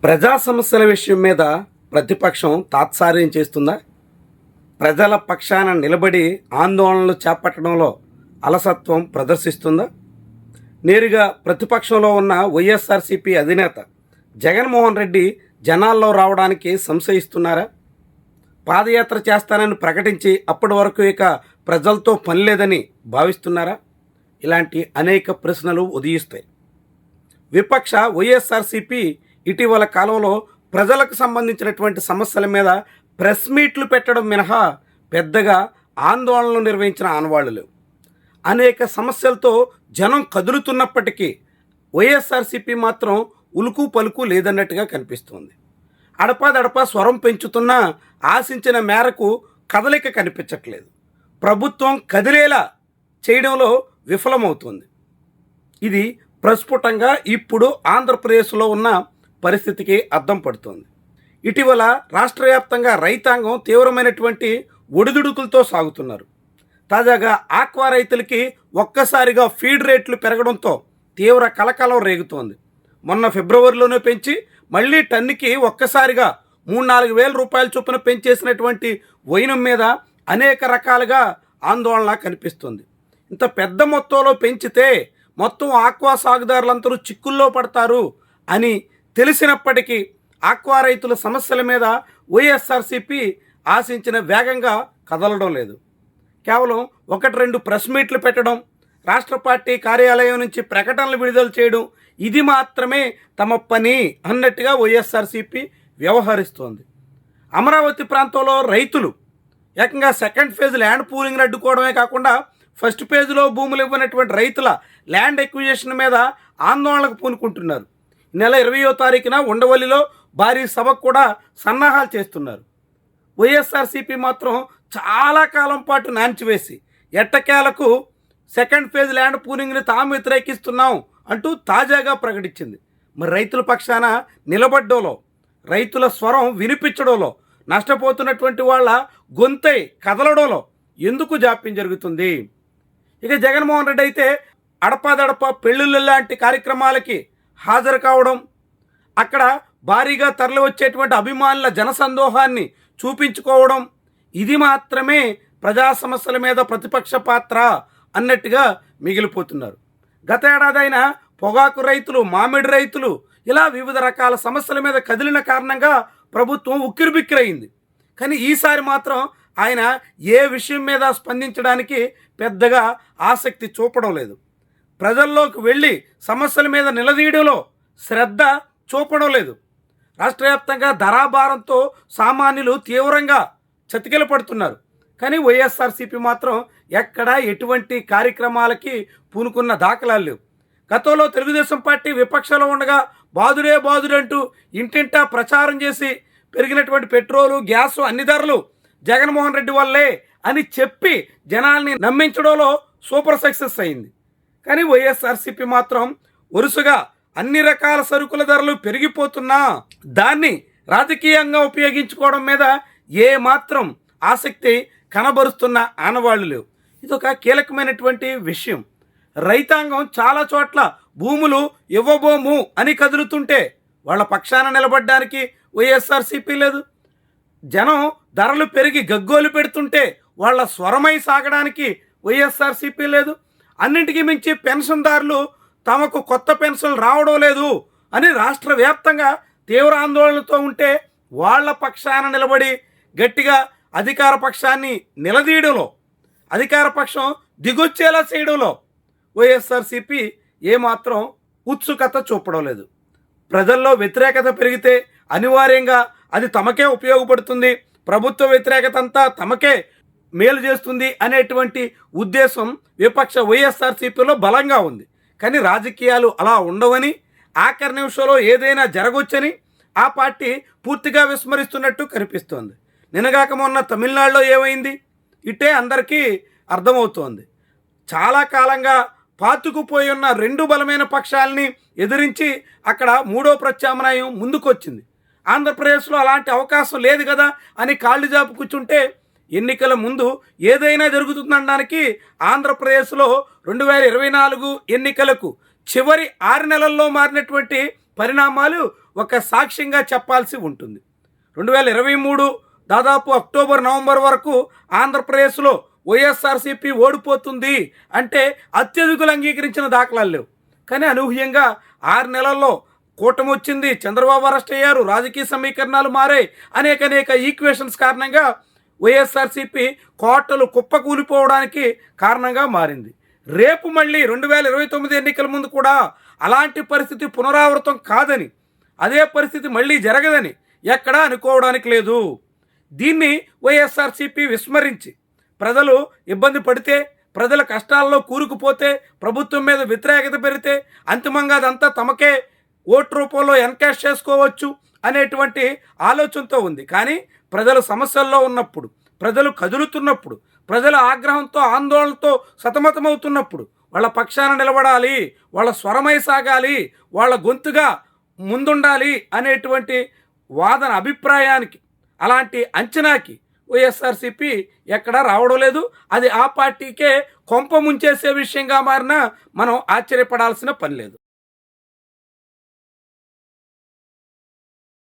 ప్రజా సమస్యల విషయం మీద ప్రతిపక్షం తాత్సార్యం చేస్తుందా? ప్రజల పక్షాన నిలబడి ఆందోళనలు చేపట్టడంలో అలసత్వం ప్రదర్శిస్తుందా? నేరుగా ప్రతిపక్షంలో ఉన్న వైఎస్ఆర్సీపీ అధినేత జగన్మోహన్ రెడ్డి జనాల్లో రావడానికి సంశయిస్తున్నారా? పాదయాత్ర చేస్తానని ప్రకటించి అప్పటి వరకు ఇక ప్రజలతో పని లేదని భావిస్తున్నారా? ఇలాంటి అనేక ప్రశ్నలు ఉదయిస్తాయి. విపక్ష వైఎస్ఆర్సీపీ ఇటీవల కాలంలో ప్రజలకు సంబంధించినటువంటి సమస్యల మీద ప్రెస్ మీట్లు పెట్టడం మినహా పెద్దగా ఆందోళనలు నిర్వహించిన ఆనవాళ్లు లేవు. అనేక సమస్యలతో జనం కదులుతున్నప్పటికీ వైఎస్ఆర్సీపీ మాత్రం ఉలుకు పలుకు లేదన్నట్టుగా కనిపిస్తోంది. అడపాదడపా స్వరం పెంచుతున్నా ఆశించిన మేరకు కదలిక కనిపించట్లేదు. ప్రభుత్వం కదిలేలా చేయడంలో విఫలమవుతుంది. ఇది ప్రస్ఫుటంగా ఇప్పుడు ఆంధ్రప్రదేశ్లో ఉన్న పరిస్థితికి అద్దం పడుతోంది. ఇటీవల రాష్ట్ర వ్యాప్తంగా రైతాంగం తీవ్రమైనటువంటి ఒడిదుడుకులతో సాగుతున్నారు. తాజాగా ఆక్వా రైతులకి ఒక్కసారిగా ఫీడ్ రేట్లు పెరగడంతో తీవ్ర కలకలం రేగుతోంది. మొన్న ఫిబ్రవరిలోనే పెంచి మళ్ళీ టన్నుకి ఒక్కసారిగా 3-4 వేల రూపాయల చొప్పున పెంచేసినటువంటి వైనం మీద అనేక రకాలుగా ఆందోళన కనిపిస్తుంది. ఇంత పెద్ద మొత్తంలో పెంచితే మొత్తం ఆక్వా సాగుదారులందరూ చిక్కుల్లో పడతారు అని తెలిసినప్పటికీ ఆక్వా రైతుల సమస్యల మీద వైఎస్ఆర్సీపీ ఆశించిన వేగంగా కదలడం లేదు. కేవలం 1-2 ప్రెస్ మీట్లు పెట్టడం, రాష్ట్ర పార్టీ కార్యాలయం నుంచి ప్రకటనలు విడుదల చేయడం, ఇది మాత్రమే తమ పని అన్నట్టుగా వైఎస్ఆర్సీపీ వ్యవహరిస్తోంది. అమరావతి ప్రాంతంలో రైతులు ఏకంగా సెకండ్ ఫేజ్ ల్యాండ్ పూలింగ్ని అడ్డుకోవడమే కాకుండా ఫస్ట్ ఫేజ్లో భూములు ఇవ్వనటువంటి రైతుల ల్యాండ్ ఎక్విజిషన్ మీద ఆందోళనకు పూనుకుంటున్నారు. నెల 20వ తారీఖున ఉండవల్లిలో భారీ సభకు కూడా సన్నాహాలు చేస్తున్నారు. వైఎస్ఆర్సీపీ మాత్రం చాలా కాలం పాటు నాంచివేసి ఎట్టకేలకు సెకండ్ ఫేజ్ ల్యాండ్ పూలింగ్ని తాము వ్యతిరేకిస్తున్నాం అంటూ తాజాగా ప్రకటించింది. మరి రైతుల పక్షాన నిలబడ్డంలో, రైతుల స్వరం వినిపించడంలో, నష్టపోతున్నటువంటి వాళ్ళ గొంతై కదలడంలో ఎందుకు జాప్యం జరుగుతుంది? ఇక జగన్మోహన్ రెడ్డి అయితే అడపాదడప పెళ్ళిళ్ళ లాంటి కార్యక్రమాలకి హాజరు కావడం, అక్కడ భారీగా తరలి వచ్చేటువంటి అభిమానుల జనసందోహాన్ని చూపించుకోవడం, ఇది మాత్రమే ప్రజా సమస్యల మీద ప్రతిపక్ష పాత్ర అన్నట్టుగా మిగిలిపోతున్నారు. గత ఏడాదైన పొగాకు రైతులు, మామిడి రైతులు ఇలా వివిధ రకాల సమస్యల మీద కదిలిన కారణంగా ప్రభుత్వం ఉక్కిరిబిక్కిరైంది. కానీ ఈసారి మాత్రం ఆయన ఏ విషయం మీద స్పందించడానికి పెద్దగా ఆసక్తి చూపడం లేదు. ప్రజల్లోకి వెళ్ళి సమస్యల మీద నిలదీయడంలో శ్రద్ధ చూపడం లేదు. రాష్ట్ర వ్యాప్తంగా ధరాభారంతో సామాన్యులు తీవ్రంగా చతికిల పడుతున్నారు. కానీ వైఎస్ఆర్సీపీ మాత్రం ఎక్కడా ఎటువంటి కార్యక్రమాలకి పూనుకున్న దాఖలాలు లేవు. గతంలో తెలుగుదేశం పార్టీ విపక్షంలో ఉండగా బాదుడే బాదుడంటూ ఇంటింటా ప్రచారం చేసి పెరిగినటువంటి పెట్రోలు, గ్యాసు అన్ని ధరలు జగన్మోహన్ రెడ్డి వల్లే అని చెప్పి జనాల్ని నమ్మించడంలో సూపర్ సక్సెస్ అయింది. కానీ వైఎస్ఆర్సీపీ మాత్రం వరుసగా అన్ని రకాల సరుకుల ధరలు పెరిగిపోతున్నా దాన్ని రాజకీయంగా ఉపయోగించుకోవడం మీద ఏ మాత్రం ఆసక్తి కనబరుస్తున్న ఆనవాళ్లు లేవు. ఇదొక కీలకమైనటువంటి విషయం. రైతాంగం చాలా చోట్ల భూములు ఇవ్వబోము అని కదులుతుంటే వాళ్ళ పక్షాన నిలబడడానికి వైఎస్ఆర్సీపీ లేదు. జనం ధరలు పెరిగి గగ్గోలు పెడుతుంటే వాళ్ళ స్వరమై సాగడానికి వైఎస్ఆర్సీపీ లేదు. అన్నింటికీ మించి పెన్షన్దారులు తమకు కొత్త పెన్షన్లు రావడం లేదు అని రాష్ట్ర వ్యాప్తంగా తీవ్ర ఆందోళనతో ఉంటే వాళ్ళ పక్షాన నిలబడి గట్టిగా అధికార పక్షాన్ని నిలదీయడంలో, అధికార పక్షం దిగొచ్చేలా చేయడంలో వైఎస్ఆర్సీపీ ఏమాత్రం ఉత్సుకత చూపడం లేదు. ప్రజల్లో వ్యతిరేకత పెరిగితే అనివార్యంగా అది తమకే ఉపయోగపడుతుంది, ప్రభుత్వ వ్యతిరేకత అంతా తమకే మేలు చేస్తుంది అనేటువంటి ఉద్దేశం విపక్ష వైఎస్ఆర్సీపీలో బలంగా ఉంది. కానీ రాజకీయాలు అలా ఉండవని, ఆఖరి నిమిషంలో ఏదైనా జరగొచ్చని ఆ పార్టీ పూర్తిగా విస్మరిస్తున్నట్టు కనిపిస్తోంది. నిన్నగాక మొన్న తమిళనాడులో ఏమైంది ఇట్టే అందరికీ అర్థమవుతోంది. చాలా కాలంగా పాతుకుపోయి ఉన్న 2 బలమైన పక్షాలని ఎదిరించి అక్కడ 3వ ప్రత్యామ్నాయం ముందుకొచ్చింది. ఆంధ్రప్రదేశ్లో అలాంటి అవకాశం లేదు కదా అని కాళ్ళు జాపు కూర్చుంటే ఎన్నికల ముందు ఏదైనా జరుగుతుందనడానికి ఆంధ్రప్రదేశ్లో 2024 ఎన్నికలకు చివరి 6 నెలల్లో మారినటువంటి పరిణామాలు ఒక సాక్ష్యంగా చెప్పాల్సి ఉంటుంది. 2023 దాదాపు అక్టోబర్ నవంబర్ వరకు ఆంధ్రప్రదేశ్లో వైఎస్ఆర్సీపీ ఓడిపోతుంది అంటే అత్యధికులు అంగీకరించిన దాఖలాలు లేవు. కానీ అనూహ్యంగా 6 నెలల్లో కూటమి వచ్చింది, చంద్రబాబు అరెస్ట్ అయ్యారు, రాజకీయ సమీకరణాలు మారాయి, అనేక ఈక్వేషన్స్ కారణంగా వైఎస్ఆర్సీపీ కోటలు కుప్పకూలిపోవడానికి కారణంగా మారింది. రేపు మళ్ళీ 2029 ఎన్నికల ముందు కూడా అలాంటి పరిస్థితి పునరావృతం కాదని, అదే పరిస్థితి మళ్ళీ జరగదని ఎక్కడా అనుకోవడానికి లేదు. దీన్ని వైఎస్ఆర్సీపీ విస్మరించి ప్రజలు ఇబ్బంది పడితే, ప్రజల కష్టాల్లో కూరుకుపోతే, ప్రభుత్వం మీద వ్యతిరేకత పెరిగితే అంతిమంగా అదంతా తమకే ఓటు రూపంలో ఎన్కాష్ చేసుకోవచ్చు అనేటువంటి ఆలోచనతో ఉంది. కానీ ప్రజలు సమస్యల్లో ఉన్నప్పుడు, ప్రజలు కదులుతున్నప్పుడు, ప్రజల ఆగ్రహంతో ఆందోళనతో సతమతమవుతున్నప్పుడు వాళ్ళ పక్షాన నిలబడాలి, వాళ్ళ స్వరమై సాగాలి, వాళ్ళ గొంతుగా ముందుండాలి అనేటువంటి వాదన అభిప్రాయానికి, అలాంటి అంచనాకి వైఎస్ఆర్సీపీ ఎక్కడా రావడం లేదు. అది ఆ పార్టీకే కొంప ముంచేసే విషయంగా మారినా మనం ఆశ్చర్యపడాల్సిన పని లేదు.